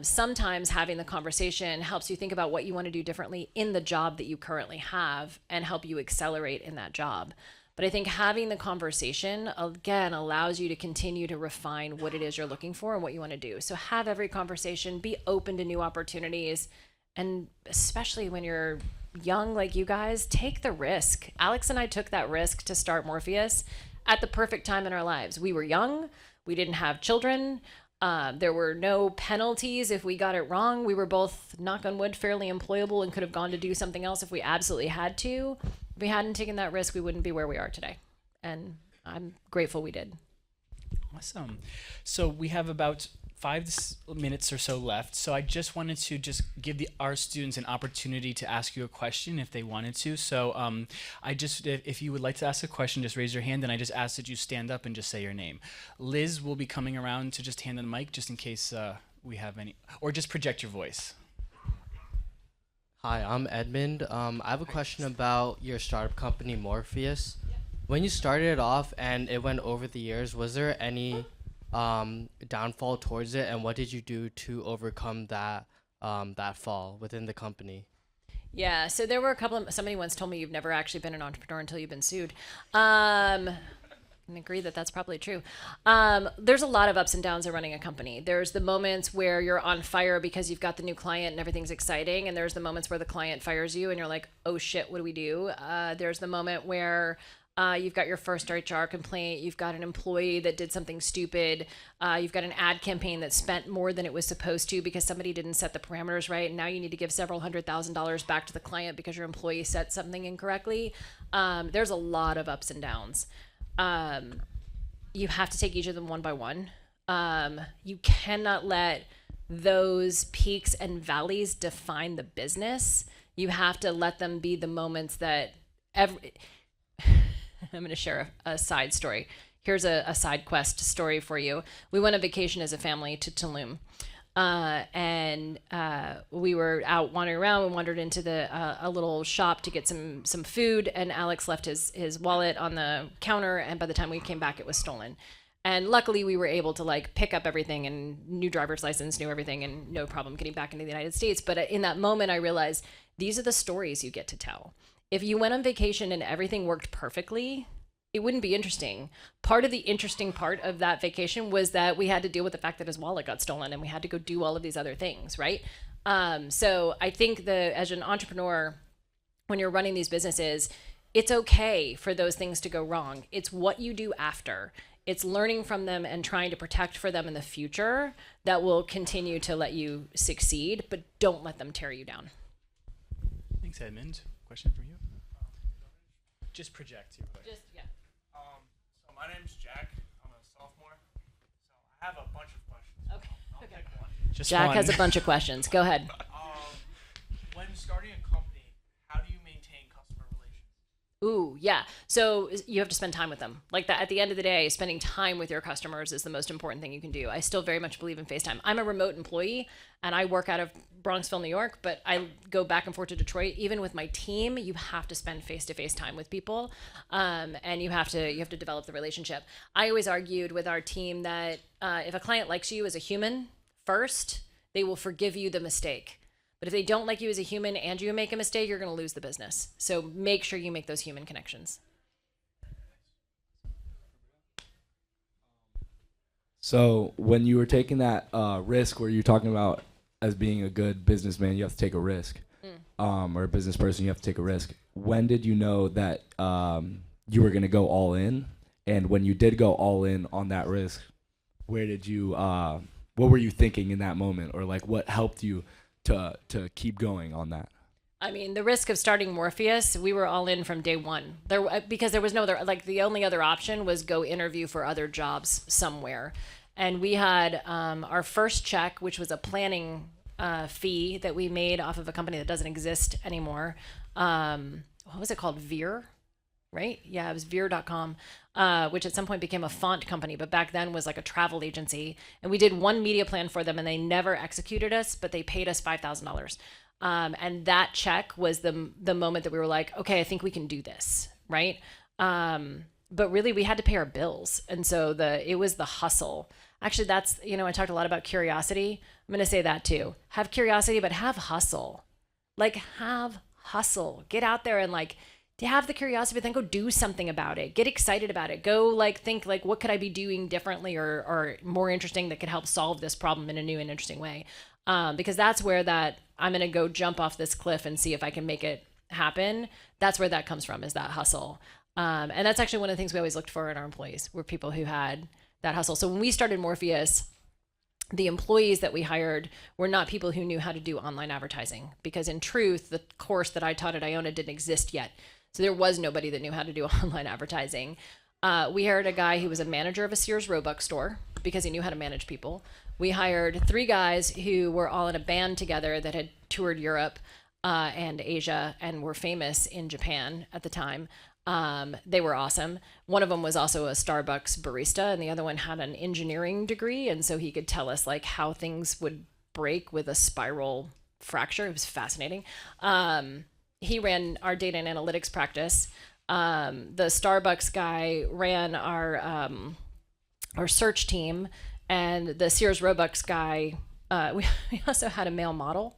Sometimes having the conversation helps you think about what you want to do differently in the job that you currently have and help you accelerate in that job. But I think having the conversation, again, allows you to continue to refine what it is you're looking for and what you want to do. So have every conversation, be open to new opportunities, and especially when you're young like you guys, take the risk. Alex and I took that risk to start Morpheus at the perfect time in our lives. We were young. We didn't have children. There were no penalties if we got it wrong. We were both, knock on wood, fairly employable and could have gone to do something else if we absolutely had to. If we hadn't taken that risk, we wouldn't be where we are today. And I'm grateful we did. Awesome. So we have about 5 minutes or so left. So I just wanted to give our students an opportunity to ask you a question if they wanted to. So if you would like to ask a question, just raise your hand, and I just ask that you stand up and just say your name. Liz will be coming around to just hand the mic just in case we have any, or just project your voice. Hi, I'm Edmund. I have a question about your startup company, Morpheus. Yep. When you started it off and it went over the years, was there any downfall towards it, and what did you do to overcome that fall within the company? Yeah, so there were a couple of, somebody once told me you've never actually been an entrepreneur until you've been sued. I agree that that's probably true. There's a lot of ups and downs of running a company. There's the moments where you're on fire because you've got the new client and everything's exciting, and there's the moments where the client fires you and you're like, oh shit, what do we do? There's the moment where you've got your first HR complaint, you've got an employee that did something stupid, you've got an ad campaign that spent more than it was supposed to because somebody didn't set the parameters right, and now you need to give several $100,000 back to the client because your employee set something incorrectly. There's a lot of ups and downs. You have to take each of them one by one. You cannot let those peaks and valleys define the business. You have to let them be the moments that I'm going to share a side story. Here's a side quest story for you. We went on vacation as a family to Tulum. And we were out wandering around. We wandered into a little shop to get some food, and Alex left his wallet on the counter, and by the time we came back, it was stolen. And luckily, we were able to pick up everything, and new driver's license, knew everything, and no problem getting back into the United States. But in that moment, I realized these are the stories you get to tell. If you went on vacation and everything worked perfectly, it wouldn't be interesting. Part of the interesting part of that vacation was that we had to deal with the fact that his wallet got stolen and we had to go do all of these other things, right? So I think as an entrepreneur, when you're running these businesses, it's okay for those things to go wrong. It's what you do after. It's learning from them and trying to protect for them in the future that will continue to let you succeed, but don't let them tear you down. Thanks, Edmund. Question for you? Just project your question. Yeah. So my name's Jack. I'm a sophomore. So I have a bunch of questions. Okay. I'll pick one. Just Jack one. has a bunch of questions. Go ahead. When starting a company, how do you maintain customer relations? Ooh, yeah. So you have to spend time with them. Like that at the end of the day, spending time with your customers is the most important thing you can do. I still very much believe in FaceTime. I'm a remote employee and I work out of Bronxville, New York, but I go back and forth to Detroit. Even with my team, you have to spend face-to-face time with people, and you have to develop the relationship. I always argued with our team that if a client likes you as a human first, they will forgive you the mistake. But if they don't like you as a human and you make a mistake, you're going to lose the business. So make sure you make those human connections. So when you were taking that risk, where you're talking about as being a good businessman, you have to take a risk, or a business person, you have to take a risk. When did you know that you were going to go all in? And when you did go all in on that risk, where did you? What were you thinking in that moment, or like what helped you to keep going on that? I mean, the risk of starting Morpheus, we were all in from day one. Because there was no other, like the only other option was go interview for other jobs somewhere. And we had our first check, which was a planning fee that we made off of a company that doesn't exist anymore. What was it called? Veer, right? Yeah, it was veer.com, which at some point became a font company, but back then was like a travel agency. And we did one media plan for them and they never executed us, but they paid us $5,000. And that check was the moment that we were like, okay, I think we can do this, right? But really we had to pay our bills. And so it was the hustle. Actually, that's, I talked a lot about curiosity. I'm going to say that too. Have curiosity, but have hustle. Like have hustle. Get out there and like to have the curiosity, but then go do something about it. Get excited about it. Go like think like what could I be doing differently or more interesting that could help solve this problem in a new and interesting way. Because that's where that I'm going to go jump off this cliff and see if I can make it happen. That's where that comes from, is that hustle. And that's actually one of the things we always looked for in our employees, were people who had that hustle. So when we started Morpheus, the employees that we hired were not people who knew how to do online advertising, because in truth, the course that I taught at Iona didn't exist yet. So there was nobody that knew how to do online advertising. We hired a guy who was a manager of a Sears Roebuck store because he knew how to manage people. We hired 3 guys who were all in a band together that had toured Europe and Asia and were famous in Japan at the time. They were awesome. One of them was also a Starbucks barista, and the other one had an engineering degree, and so he could tell us like how things would break with a spiral fracture. It was fascinating. He ran our data and analytics practice. The Starbucks guy ran our search team, and the Sears Roebuck guy. We also had a male model.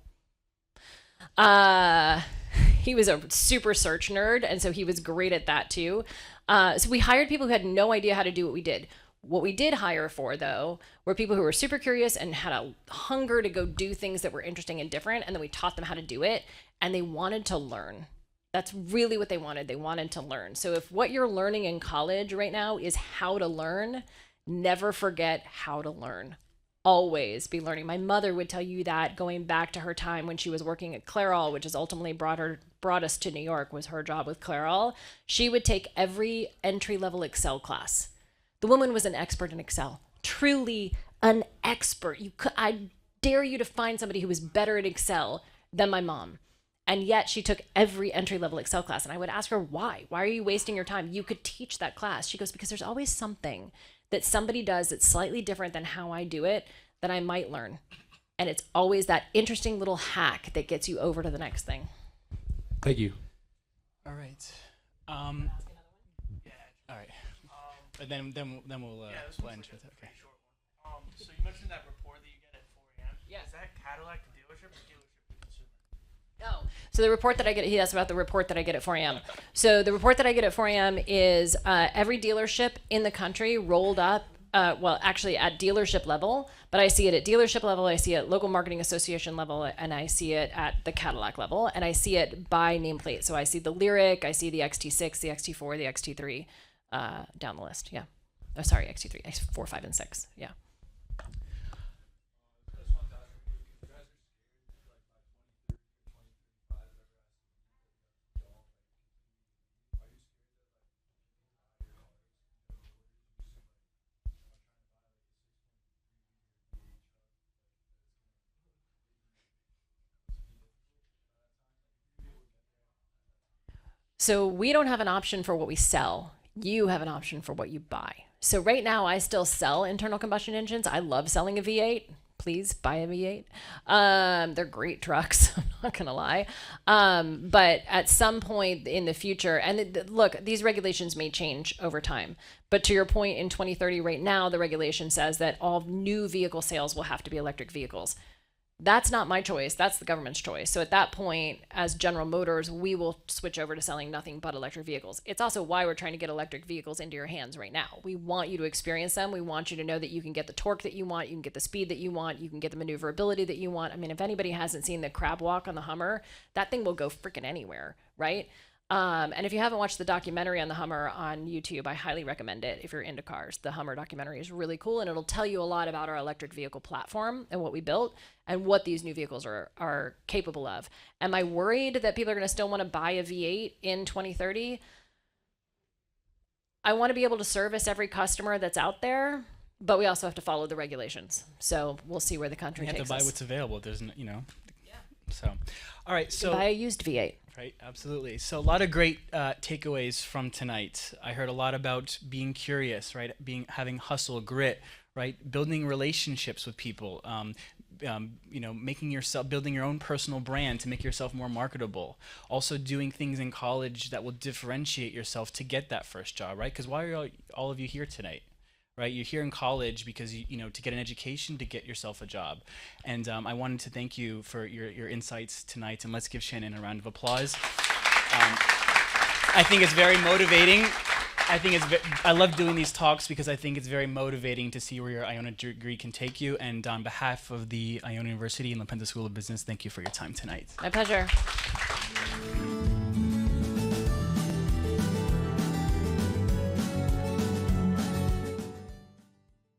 He was a super search nerd, and so he was great at that too. So we hired people who had no idea how to do what we did. What we did hire for, though, were people who were super curious and had a hunger to go do things that were interesting and different, and then we taught them how to do it, and they wanted to learn. That's really what they wanted. They wanted to learn. So if what you're learning in college right now is how to learn, never forget how to learn. Always be learning. My mother would tell you that, going back to her time when she was working at LOreal, which has ultimately brought us to New York, was her job with LOreal. She would take every entry-level Excel class. The woman was an expert in Excel, truly an expert. I dare you to find somebody who was better at Excel than my mom. And yet she took every entry-level Excel class. And I would ask her, why? Why are you wasting your time? You could teach that class. She goes, because there's always something that somebody does that's slightly different than how I do it that I might learn. And it's always that interesting little hack that gets you over to the next thing. Thank you. All right. All right. But then we'll we'll end with it. Okay. Short one. So you mentioned that report that you get at 4 a.m. Yeah. Is that Cadillac to dealership or dealership to consumer? No. So the report that I get, he asked about the report that I get at 4 a.m. So the report that I get at 4 a.m. is every dealership in the country rolled up, actually at dealership level, but I see it at dealership level, I see it at local marketing association level, and I see it at the Cadillac level, and I see it by nameplate. So I see the Lyric, I see the XT6, the XT4, the XT3 down the list. Yeah. Oh, sorry, XT3, X4, 5, and 6. Yeah. So we don't have an option for what we sell. You have an option for what you buy. So right now I still sell internal combustion engines. I love selling a V8. Please buy a V8. They're great trucks. I'm not going to lie. But at some point in the future, and look, these regulations may change over time. But to your point, in 2030 right now, the regulation says that all new vehicle sales will have to be electric vehicles. That's not my choice. That's the government's choice. So at that point, as General Motors, we will switch over to selling nothing but electric vehicles. It's also why we're trying to get electric vehicles into your hands right now. We want you to experience them. We want you to know that you can get the torque that you want, you can get the speed that you want, you can get the maneuverability that you want. I mean, if anybody hasn't seen the crab walk on the Hummer, that thing will go freaking anywhere, right? And if you haven't watched the documentary on the Hummer on YouTube, I highly recommend it if you're into cars. The Hummer documentary is really cool, and it'll tell you a lot about our electric vehicle platform and what we built and what these new vehicles are capable of. Am I worried that people are going to still want to buy a V8 in 2030? I want to be able to service every customer that's out there, but we also have to follow the regulations. So we'll see where the country takes us. You have to buy what's available. There's, So, all right. So buy a used V8. Right, absolutely. So a lot of great takeaways from tonight. I heard a lot about being curious, right? Having hustle, grit, right? Building relationships with people. Building your own personal brand to make yourself more marketable. Also doing things in college that will differentiate yourself to get that first job, right? Because why are all of you here tonight? Right, you're here in college because to get an education, to get yourself a job, and I wanted to thank you for your insights tonight. And let's give Shenan a round of applause. I think it's very motivating. I love doing these talks because I think it's very motivating to see where your Iona degree can take you. And on behalf of the Iona University and La Penza School of Business, thank you for your time tonight. My pleasure.